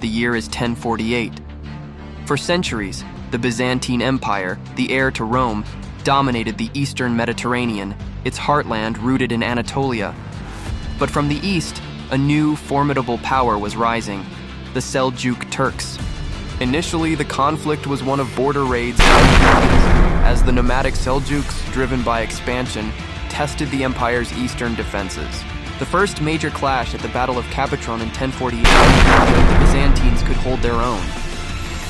The year is 1048. For centuries, the Byzantine Empire, the heir to Rome, dominated the eastern Mediterranean, its heartland rooted in Anatolia. But from the east, a new, formidable power was rising, the Seljuk Turks. Initially, the conflict was one of border raids as the nomadic Seljuks, driven by expansion, tested the empire's eastern defenses. The first major clash at the Battle of Kapetron in 1048 showed the Byzantines could hold their own.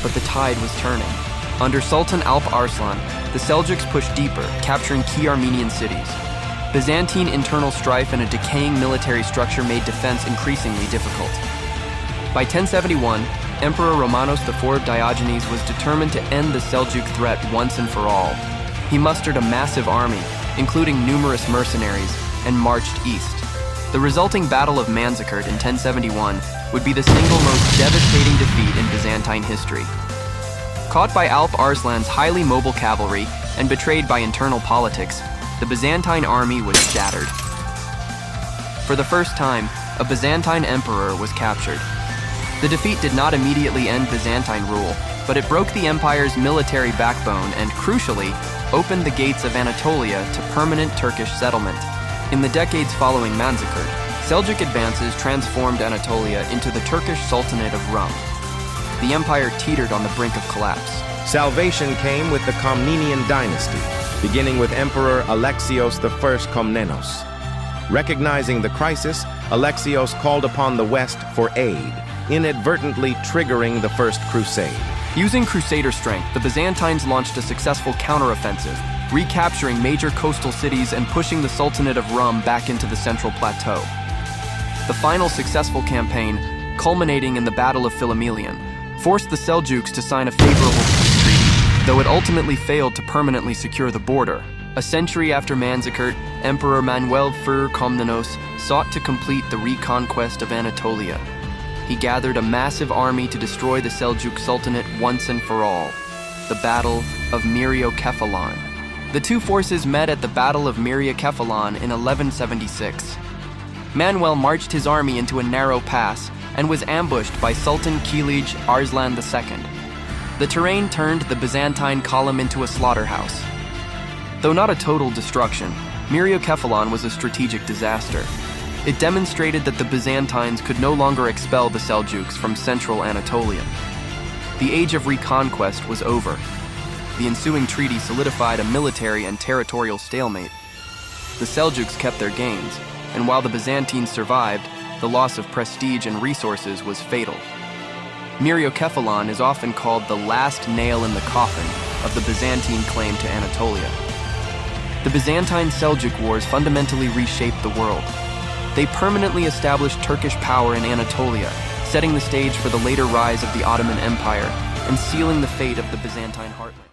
But the tide was turning. Under Sultan Alp Arslan, the Seljuks pushed deeper, capturing key Armenian cities. Byzantine internal strife and a decaying military structure made defense increasingly difficult. By 1071, Emperor Romanos IV Diogenes was determined to end the Seljuk threat once and for all. He mustered a massive army, including numerous mercenaries, and marched east. The resulting Battle of Manzikert in 1071 would be the single most devastating defeat in Byzantine history. Caught by Alp Arslan's highly mobile cavalry and betrayed by internal politics, the Byzantine army was shattered. For the first time, a Byzantine emperor was captured. The defeat did not immediately end Byzantine rule, but it broke the empire's military backbone and, crucially, opened the gates of Anatolia to permanent Turkish settlement. In the decades following Manzikert, Seljuk advances transformed Anatolia into the Turkish Sultanate of Rum. The empire teetered on the brink of collapse. Salvation came with the Komnenian dynasty, beginning with Emperor Alexios I Komnenos. Recognizing the crisis, Alexios called upon the West for aid, inadvertently triggering the First Crusade. Using Crusader strength, the Byzantines launched a successful counteroffensive, recapturing major coastal cities and pushing the Sultanate of Rum back into the Central Plateau. The final successful campaign, culminating in the Battle of Philomelion, forced the Seljuks to sign a favorable peace treaty, though it ultimately failed to permanently secure the border. A century after Manzikert, Emperor Manuel IV Komnenos sought to complete the reconquest of Anatolia. He gathered a massive army to destroy the Seljuk Sultanate once and for all. The Battle of Myriokephalon. The two forces met at the Battle of Myriokephalon in 1176. Manuel marched his army into a narrow pass and was ambushed by Sultan Kilij Arslan II. The terrain turned the Byzantine column into a slaughterhouse. Though not a total destruction, Myriokephalon was a strategic disaster. It demonstrated that the Byzantines could no longer expel the Seljuks from central Anatolia. The age of reconquest was over. The ensuing treaty solidified a military and territorial stalemate. The Seljuks kept their gains, and while the Byzantines survived, the loss of prestige and resources was fatal. Myriokephalon is often called the last nail in the coffin of the Byzantine claim to Anatolia. The Byzantine-Seljuk Wars fundamentally reshaped the world. They permanently established Turkish power in Anatolia, setting the stage for the later rise of the Ottoman Empire and sealing the fate of the Byzantine heartland.